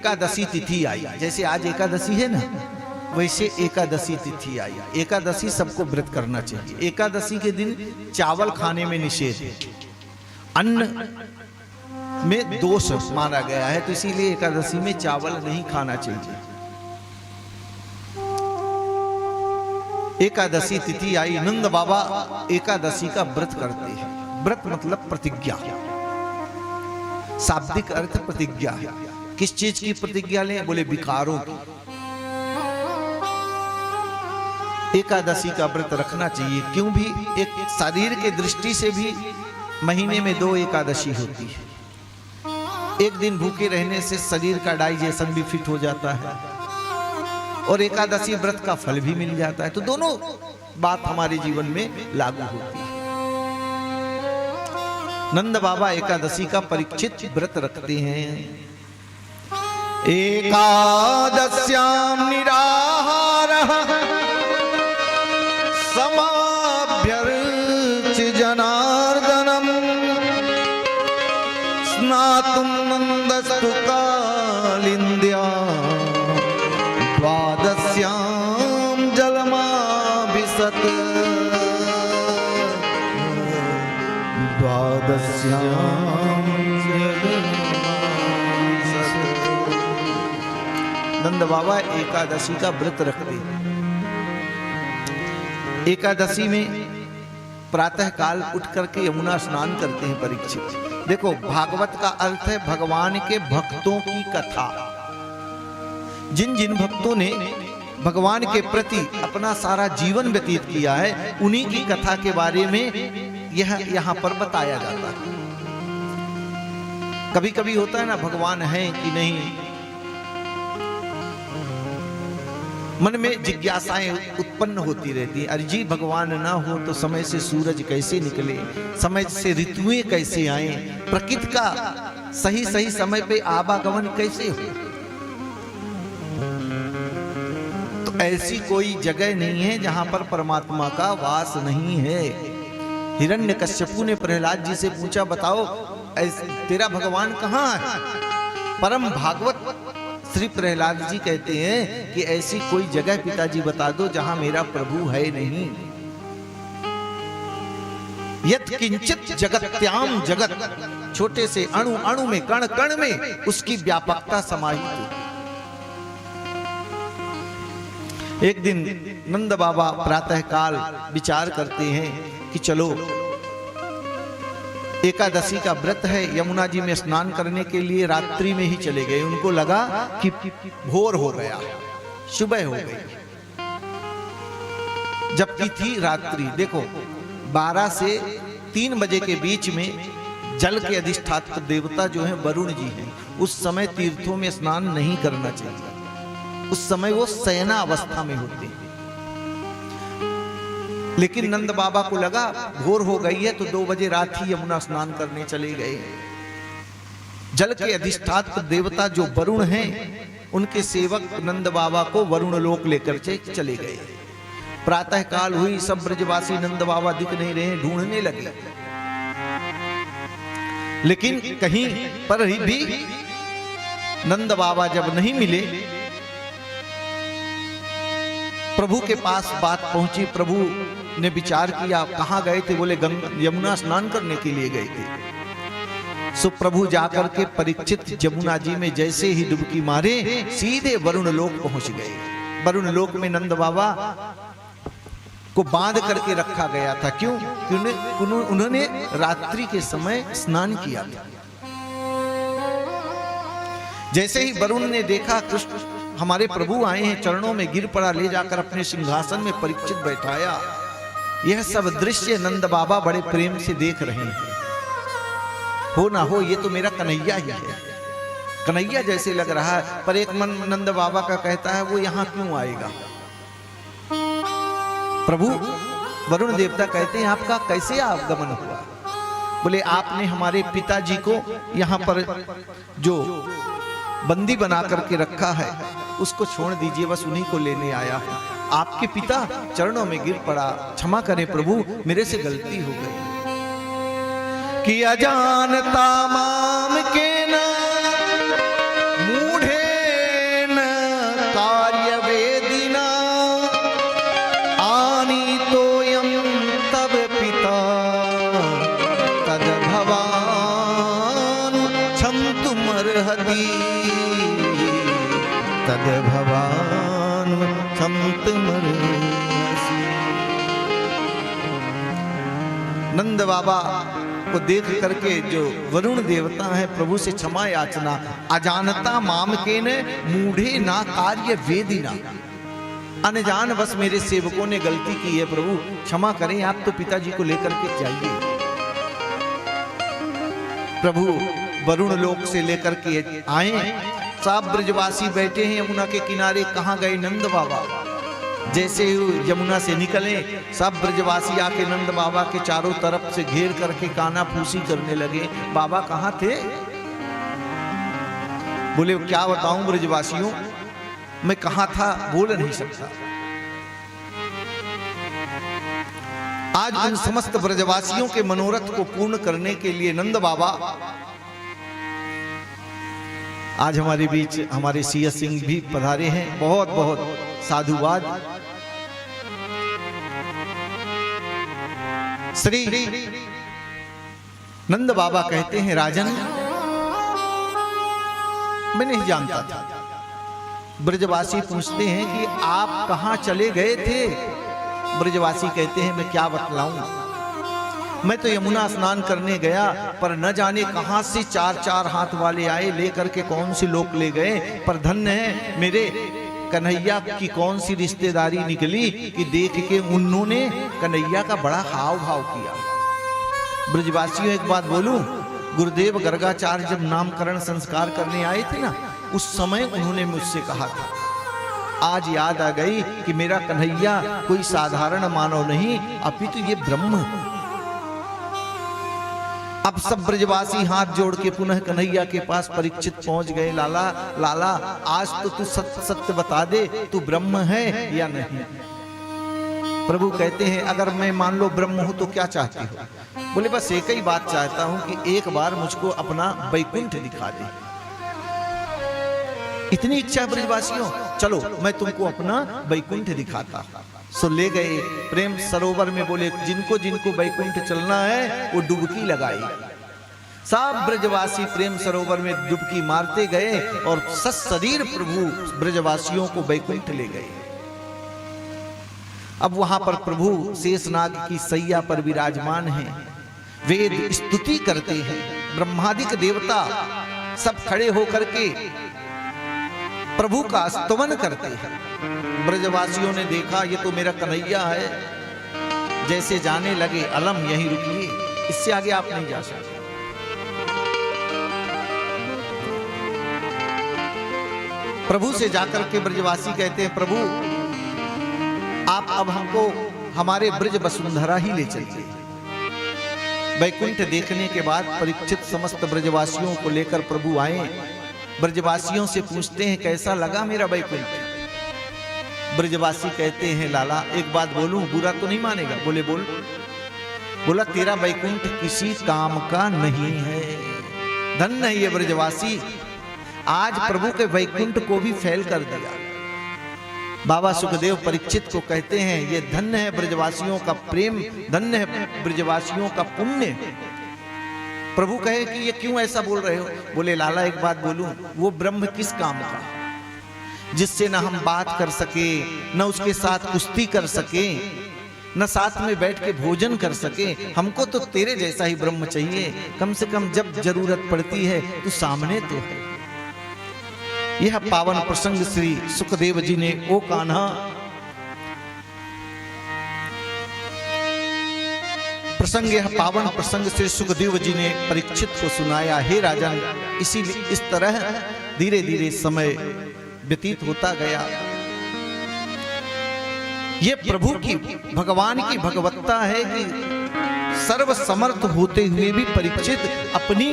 एकादशी तिथि आई। जैसे आज एकादशी है ना, वैसे एकादशी तिथि आई। एकादशी सबको व्रत करना चाहिए। एकादशी के दिन चावल खाने में निषेध है, अन्न में दोष माना गया है, तो इसीलिए एकादशी में चावल नहीं खाना चाहिए। एकादशी तिथि आई, नंद बाबा एकादशी का व्रत करते हैं। व्रत मतलब प्रतिज्ञा, शाब्दिक अर्थ प्रतिज्ञा है। किस चीज की प्रतिज्ञा लें? बोले विकारों की। एकादशी का व्रत रखना चाहिए। क्यों भी? एक शरीर के दृष्टि से भी महीने में 2 एकादशी होती है। एक दिन भूखे रहने से शरीर का डाइजेशन भी फिट हो जाता है और एकादशी व्रत का फल भी मिल जाता है। तो दोनों बात हमारे जीवन में लागू होती है। नंद बाबा एकादशी का परीक्षित व्रत रखते हैं। एकादश्यां निराहारः समाभ्यर्च्य जनार्दनम् स्नातुं नन्दस्तु कालिन्द्यां द्वादश्यां जलमाभिसत् द्वादश्यां नंद बाबा एकादशी का व्रत रखते हैं। एकादशी में प्रातः काल उठ करके यमुना स्नान करते हैं परीक्षित। देखो, भागवत का अर्थ है भगवान के भक्तों की कथा। जिन जिन भक्तों ने भगवान के प्रति अपना सारा जीवन व्यतीत किया है, उन्हीं की कथा के बारे में यह यहाँ पर बताया जाता है। कभी कभी होता है ना, भगवान है कि नहीं, मन में जिज्ञासाएं उत्पन्न होती रहती है। अरे जी, भगवान ना हो तो समय से सूरज कैसे निकले, समय से ऋतुएं कैसे आए, प्रकृति का सही सही समय पे आवागमन कैसे हो। तो ऐसी कोई जगह नहीं है जहां पर परमात्मा का वास नहीं है। हिरण्यकश्यपु ने प्रहलाद जी से पूछा, बताओ तेरा भगवान कहाँ है? परम भागवत श्री प्रहलाद जी कहते हैं कि ऐसी कोई जगह पिताजी बता दो जहां मेरा प्रभु है नहीं। यत् किंचित जगत्याम जगत, छोटे से अणु अणु में, कण कण में उसकी व्यापकता समाहित है। एक दिन नंद बाबा प्रातः काल विचार करते हैं कि चलो एकादशी का व्रत है, यमुना जी में स्नान करने के लिए रात्रि में ही चले गए। उनको लगा कि भोर हो गया, सुबह हो गई, जबकि थी रात्रि। देखो, 12 से 3 बजे के बीच में जल के अधिष्ठात्र देवता जो है वरुण जी हैं, उस समय तीर्थों में स्नान नहीं करना चाहिए। उस समय वो शयना अवस्था में होते हैं। लेकिन नंद बाबा को लगा भोर हो गई है, तो 2 बजे रात ही यमुना स्नान करने चले गए। जल के अधिष्ठात्र देवता जो वरुण हैं, उनके सेवक नंद बाबा को वरुण लोक लेकर चले गए। प्रातः काल हुई, सब ब्रजवासी नंद बाबा दिख नहीं रहे, ढूंढने लगे। लेकिन कहीं पर भी नंद बाबा जब नहीं मिले, प्रभु के पास बात पहुंची। प्रभु ने विचार किया, कहां गए थे? बोले यमुना स्नान करने के लिए गए थे। सो प्रभु जाकर के परीक्षित यमुना जी में जैसे ही डुबकी मारे, सीधे वरुण लोक पहुंच गए। वरुण लोक में नंद बाबा को बांध करके रखा गया था। क्यों? क्योंकि उन्होंने रात्रि के समय स्नान किया था। जैसे ही वरुण ने देखा कृष्ण हमारे प्रभु आए हैं, चरणों में गिर पड़ा, ले जाकर अपने सिंहासन में परीक्षित बैठाया। यह सब दृश्य नंद बाबा बड़े प्रेम से देख रहे हैं। हो ना हो, ये तो मेरा कन्हैया ही है, कन्हैया जैसे लग रहा है। पर एक मन नंद बाबा का कहता है, वो यहां क्यों आएगा? प्रभु वरुण देवता कहते हैं, आपका कैसे आगमन हुआ? बोले, आपने हमारे पिताजी को यहां पर जो बंदी बना करके रखा है, उसको छोड़ दीजिए, बस उन्हीं को लेने आया हूं। आपके पिता चरणों में गिर पड़ा, क्षमा करें प्रभु, मेरे से गलती हो गई कि अजानता माम के ना मूढ़े तद भवान संत मरसी। नंद बाबा को देख करके जो वरुण देवता है प्रभु से क्षमा याचना, अजानता माम के न मूढ़े ना कार्य वेदिना, अनजान बस मेरे सेवकों ने गलती की है प्रभु क्षमा करें, आप तो पिताजी को लेकर के जाइए। प्रभु वरुण लोक से लेकर के आए, सब ब्रजवासी बैठे हैं यमुना के किनारे। कहाँ गए नंद बाबा? जैसे ही यमुना से निकले सब ब्रजवासी आके नंद बाबा के चारों तरफ से घेर करके काना फूसी करने लगे। बाबा कहाँ थे? बोले क्या बताऊं ब्रजवासियों, मैं कहाँ था बोल नहीं सकता। आज उन समस्त ब्रजवासियों के मनोरथ को पूर्ण करने के लिए नंद बाबा आज हमारे बीच हमारे सीएस सिंह भी पधारे हैं। बहुत बहुत साधुवाद। श्री नंद बाबा कहते हैं राजन मैं नहीं जानता था। ब्रजवासी पूछते हैं कि आप कहां चले गए थे? ब्रजवासी कहते हैं मैं क्या बतलाऊं, मैं तो यमुना स्नान करने गया पर न जाने कहां से चार चार हाथ वाले आए, लेकर के कौन से लोग ले गए। पर धन्य है मेरे कन्हैया की कौन सी रिश्तेदारी निकली कि देख के उन्होंने कन्हैया का बड़ा हाव भाव किया। ब्रजवासियों एक बात बोलूं, गुरुदेव गर्गाचार्य जब नामकरण संस्कार करने आए थे ना, उस समय उन्होंने मुझसे कहा था, आज याद आ गई कि मेरा कन्हैया कोई साधारण मानव नहीं अपितु ये ब्रह्म। अब सब ब्रजवासी हाथ जोड़ के पुनः कन्हैया के पास परीक्षित पहुंच गए। लाला लाला आज तो तू सत्य सत्य बता दे, तू ब्रह्म है या नहीं? प्रभु कहते हैं अगर मैं मान लो ब्रह्म हूं तो क्या चाहती हो? बोले बस एक ही बात चाहता हूं कि एक बार मुझको अपना वैकुंठ दिखा दे। इतनी इच्छा ब्रजवासियों, चलो मैं तुमको अपना वैकुंठ दिखाता। सो ले गए प्रेम सरोवर में। बोले जिनको जिनको वैकुंठ चलना है वो डुबकी लगाई। सब ब्रजवासी प्रेम सरोवर में डुबकी मारते गए और सशरीर प्रभु ब्रजवासियों को वैकुंठ ले गए। अब वहां पर प्रभु शेषनाग की सैया पर विराजमान हैं, वेद स्तुति करते हैं, ब्रह्मादिक देवता सब खड़े होकर के प्रभु का स्तवन करते हैं। ब्रजवासियों ने देखा ये तो मेरा कन्हैया है, जैसे जाने लगे अलम यहीं रुकिए, इससे आगे आप नहीं जा सकते। प्रभु से जाकर के ब्रजवासी कहते हैं प्रभु आप अब हमको हमारे ब्रज वसुंधरा ही ले चलिए। वैकुंठ देखने के बाद परीक्षित समस्त ब्रजवासियों को लेकर प्रभु आए। ब्रजवासियों से पूछते हैं कैसा लगा मेरा वैकुंठ? ब्रजवासी कहते हैं लाला एक बात बोलूं, बुरा तो नहीं मानेगा? बोले बोल। बोला तेरा वैकुंठ किसी काम का नहीं है। धन्य है ये ब्रजवासी, आज प्रभु के वैकुंठ को भी फैल कर दिया। बाबा सुखदेव परीक्षित को कहते हैं ये धन्य है ब्रजवासियों का प्रेम, धन्य है ब्रजवासियों का पुण्य। प्रभु कहे कि ये क्यों ऐसा बोल रहे हो? बोले लाला एक बात बोलूं, वो ब्रह्म किस काम का जिससे न हम बात कर सके, न उसके साथ कुश्ती कर सके, न साथ में बैठ के भोजन कर सके। हमको तो तेरे जैसा ही ब्रह्म चाहिए, कम से कम जब जरूरत पड़ती है तो सामने तो है। यह पावन प्रसंग श्री सुखदेव जी ने ओ कान्हा प्रसंग, यह पावन प्रसंग श्री सुखदेव जी ने परीक्षित को सुनाया। हे राजन, इसीलिए इस तरह धीरे धीरे समय व्यतीत होता गया। ये प्रभु की भगवान की भगवत्ता है कि सर्व समर्थ होते हुए भी परीक्षित अपनी